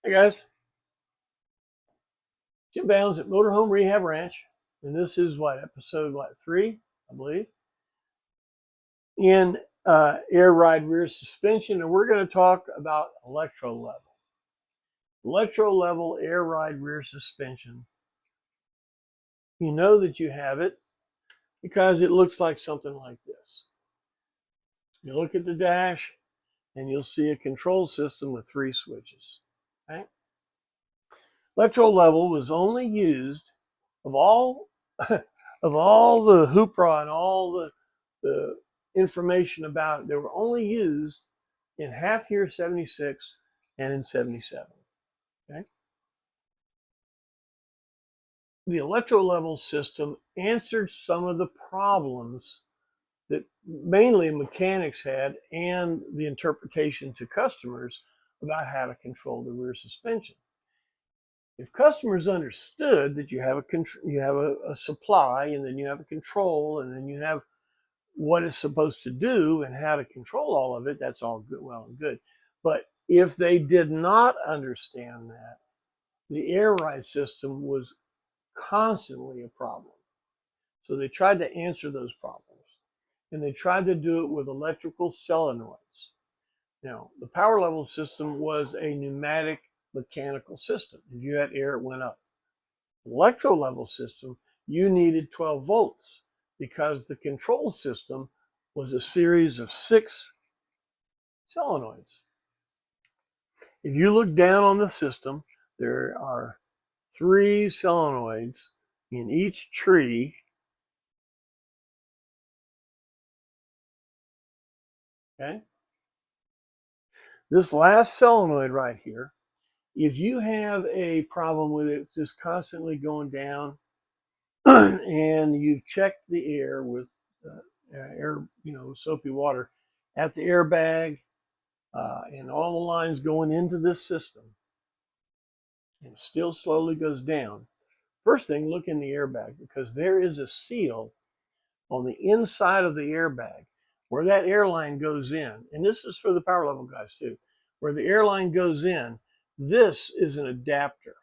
Hey guys, Jim Bounds at Motorhome Rehab Ranch, and this is episode 3, I believe, in air ride rear suspension, and we're going to talk about Electro-Level. Electro-Level air ride rear suspension. You know that you have it because it looks like something like this. You look at the dash, and you'll see a control system with 3 switches. Okay? Electro-Level was only used of all of all the hoopla and all the information about it. They were only used in half year 76 and in 77. Okay? The Electro-Level system answered some of the problems that mainly mechanics had and the interpretation to customers about how to control the rear suspension. If customers understood that you have a supply, and then you have a control, and then you have what it's supposed to do and how to control all of it, that's all good, well and good. But if they did not understand that, the air ride system was constantly a problem. So they tried to answer those problems, and they tried to do it with electrical solenoids. Now, the power level system was a pneumatic mechanical system. If you had air, it went up. Electro-level system, you needed 12 volts because the control system was a series of 6 solenoids. If you look down on the system, there are 3 solenoids in each tree. Okay. This last solenoid right here, if you have a problem with it just constantly going down and you've checked the air with air, soapy water at the airbag, and all the lines going into this system, and still slowly goes down. First thing, look in the airbag, because there is a seal on the inside of the airbag where that airline goes in. And this is for the power level guys too. Where the airline goes in, this is an adapter.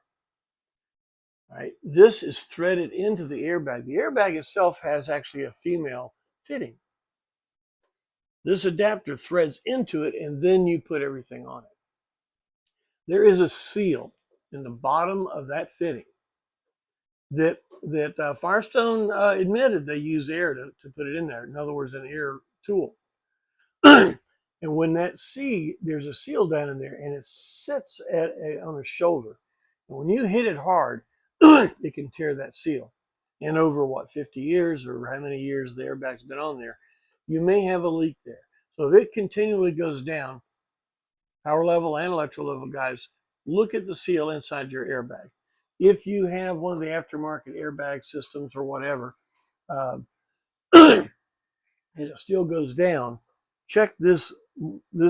Right? This is threaded into the airbag. The airbag itself has actually a female fitting. This adapter threads into it, and then you put everything on it. There is a seal in the bottom of that fitting that Firestone admitted they use air to put it in there. In other words, an air tool. And when there's a seal down in there, and it sits on a shoulder. And when you hit it hard, it can tear that seal. And over 50 years or how many years the airbag's been on there, you may have a leak there. So if it continually goes down, power level and Electro-Level guys, look at the seal inside your airbag. If you have one of the aftermarket airbag systems or whatever, and it still goes down, check this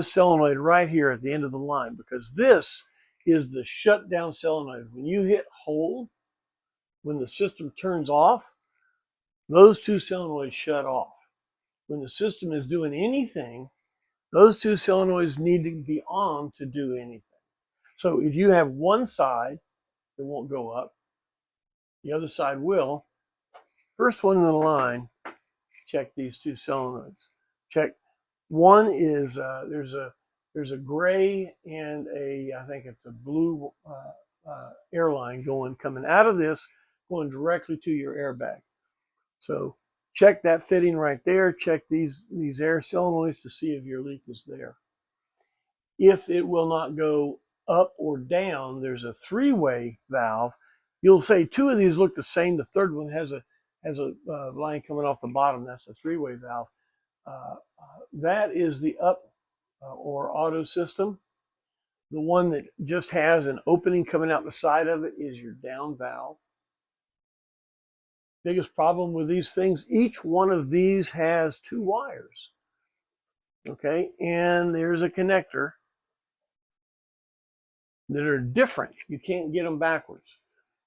solenoid right here at the end of the line, because this is the shutdown solenoid. When you hit hold, when the system turns off, those 2 solenoids shut off. When the system is doing anything, those 2 solenoids need to be on to do anything. So if you have one side, it won't go up. The other side will. First one in the line, check these 2 solenoids. Check. One is there's a gray and I think it's a blue airline coming out of this, going directly to your airbag. So check that fitting right there. Check these air solenoids to see if your leak is there. If it will not go up or down, there's a 3-way valve. You'll say 2 of these look the same. The third one has a line coming off the bottom. That's a 3-way valve. That is the up or auto system. The one that just has an opening coming out the side of it is your down valve. Biggest problem with these things, each one of these has 2 wires. Okay, and there's a connector that are different. You can't get them backwards,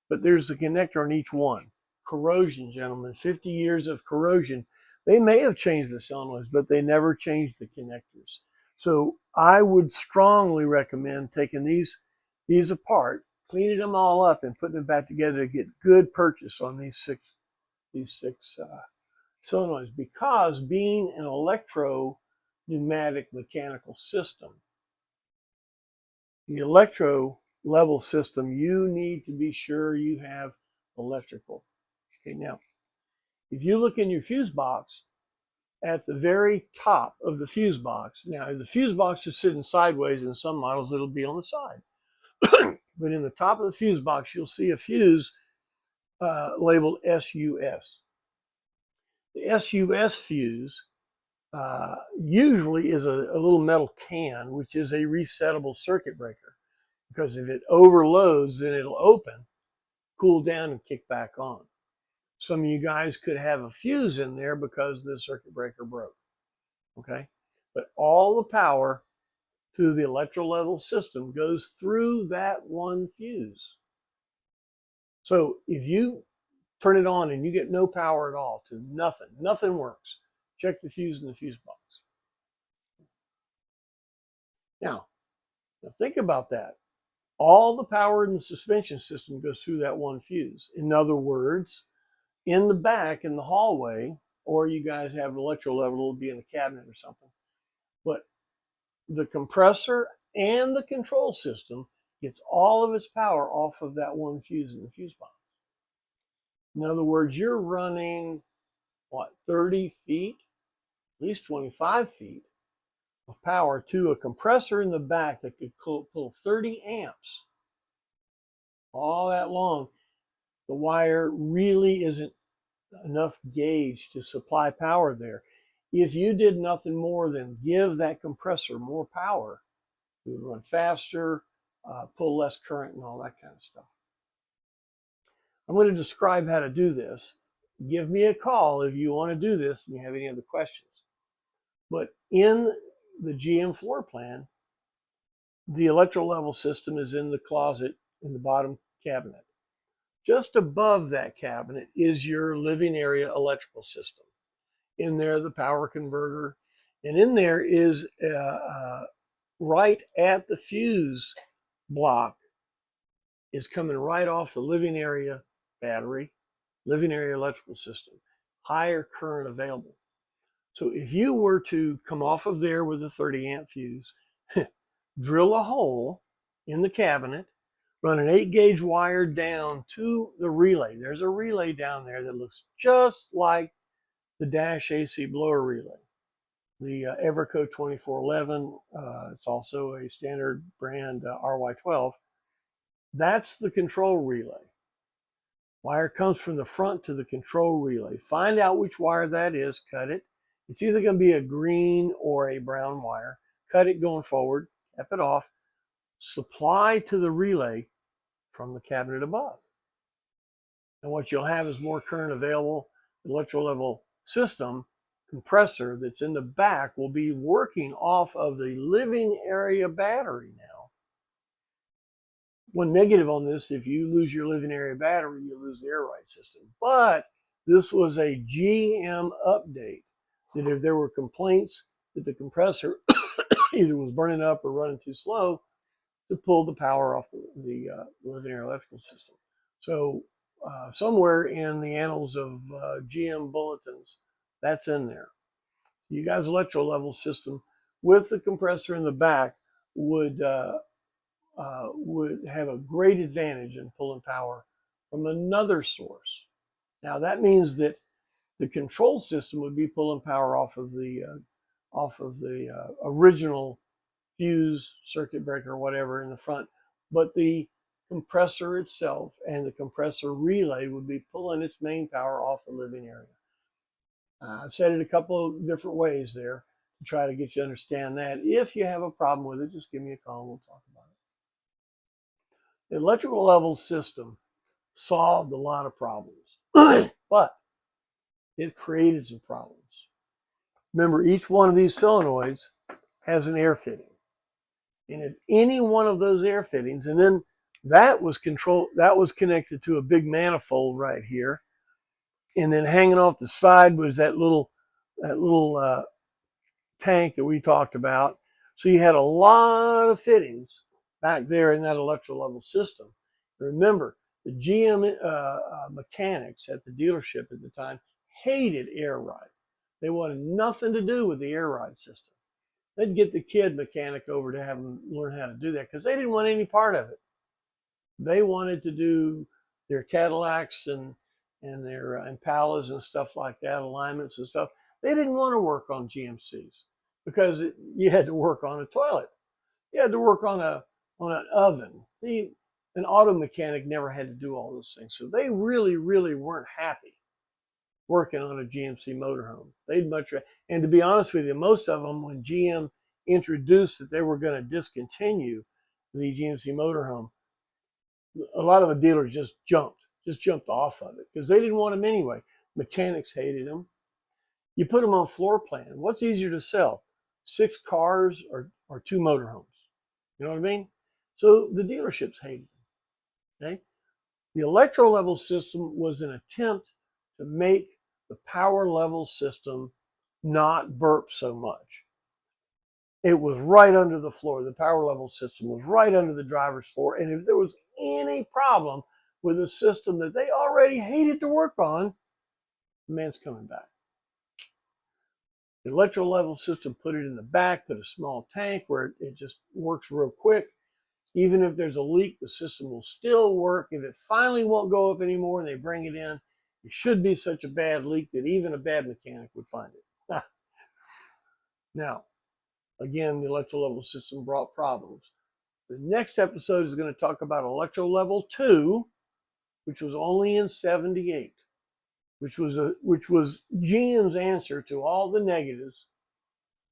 but there's a connector on each one. Corrosion, gentlemen, 50 years of corrosion. They may have changed the solenoids, but they never changed the connectors. So I would strongly recommend taking these these apart, cleaning them all up, and putting them back together to get good purchase on these six solenoids. Because being an electro-pneumatic mechanical system, the electro-level system, you need to be sure you have electrical. Okay, now, if you look in your fuse box, at the very top of the fuse box, now the fuse box is sitting sideways, in some models it'll be on the side. But in the top of the fuse box, you'll see a fuse labeled SUS. The SUS fuse usually is a little metal can, which is a resettable circuit breaker. Because if it overloads, then it'll open, cool down, and kick back on. Some of you guys could have a fuse in there because the circuit breaker broke. Okay? But all the power to the electro-level system goes through that one fuse. So if you turn it on and you get no power at all to nothing, nothing works, check the fuse in the fuse box. Now think about that. All the power in the suspension system goes through that one fuse. In other words, in the back, in the hallway, or you guys have electro-level, it'll be in the cabinet or something. But the compressor and the control system gets all of its power off of that one fuse in the fuse box. In other words, you're running, what, 30 feet, at least 25 feet of power to a compressor in the back that could pull 30 amps all that long. The wire really isn't enough gauge to supply power there. If you did nothing more than give that compressor more power, it would run faster, pull less current, and all that kind of stuff. I'm going to describe how to do this. Give me a call if you want to do this and you have any other questions. But in the GM floor plan, the electro-level system is in the closet in the bottom cabinet. Just above that cabinet is your living area electrical system. In there, the power converter, and in there is right at the fuse block is coming right off the living area battery, living area electrical system, higher current available. So if you were to come off of there with a 30 amp fuse, drill a hole in the cabinet, run an 8-gauge wire down to the relay. There's a relay down there that looks just like the Dash AC blower relay. The Everco 2411, it's also a standard brand RY12. That's the control relay. Wire comes from the front to the control relay. Find out which wire that is, cut it. It's either going to be a green or a brown wire. Cut it going forward, cap it off, supply to the relay from the cabinet above. And what you'll have is more current available. The electro-level system compressor that's in the back will be working off of the living area battery now. One negative on this, if you lose your living area battery, you lose the air ride system. But this was a GM update that if there were complaints that the compressor either was burning up or running too slow, to pull the power off the living area electrical system. So somewhere in the annals of GM bulletins, that's in there. You guys' electro-level system with the compressor in the back would have a great advantage in pulling power from another source. Now that means that the control system would be pulling power off of the original fuse, circuit breaker, whatever in the front, but the compressor itself and the compressor relay would be pulling its main power off the living area. I've said it a couple of different ways there to try to get you to understand that. If you have a problem with it, just give me a call and we'll talk about it. The electrical-level system solved a lot of problems, but it created some problems. Remember, each one of these solenoids has an air fitting. And if any one of those air fittings, and then that was connected to a big manifold right here, and then hanging off the side was that little tank that we talked about. So you had a lot of fittings back there in that Electro-Level system. Remember, the GM mechanics at the dealership at the time hated air ride. They wanted nothing to do with the air ride system. They'd get the kid mechanic over to have him learn how to do that because they didn't want any part of it. They wanted to do their Cadillacs and their Impalas and stuff like that, alignments and stuff. They didn't want to work on GMCs because you had to work on a toilet. You had to work on an oven. See, an auto mechanic never had to do all those things. So they really, really weren't happy working on a GMC motorhome. They'd much rather, and to be honest with you, most of them, when GM introduced that they were going to discontinue the GMC motorhome, a lot of the dealers just jumped off of it because they didn't want them anyway. Mechanics hated them. You put them on floor plan. What's easier to sell, 6 cars or 2 motorhomes? You know what I mean? So the dealerships hated them. Okay? The Electro-Level system was an attempt to make the power level system not burp so much. It was right under the floor. The power level system was right under the driver's floor. And if there was any problem with a system that they already hated to work on, the man's coming back. The Electro-Level system put it in the back, put a small tank where it just works real quick. Even if there's a leak, the system will still work. If it finally won't go up anymore and they bring it in, it should be such a bad leak that even a bad mechanic would find it. Now, again, the Electro-Level system brought problems. The next episode is going to talk about Electro-Level 2, which was only in '78, which was GM's answer to all the negatives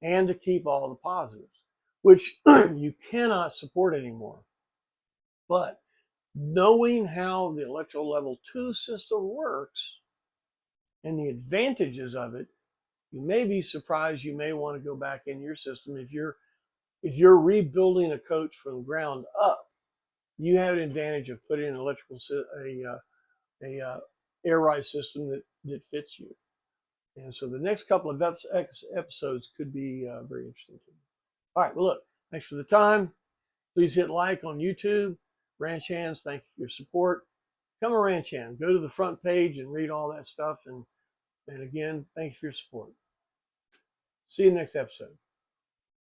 and to keep all the positives, which you cannot support anymore. But knowing how the Electro-Level 2 system works and the advantages of it, you may be surprised. You may want to go back in your system. If you're rebuilding a coach from the ground up, you have an advantage of putting an air ride system that fits you. And so the next couple of episodes could be very interesting to you. All right, well, look, thanks for the time. Please hit like on YouTube. Ranch Hands, thank you for your support. Become a Ranch Hand. Go to the front page and read all that stuff. And again, thank you for your support. See you next episode.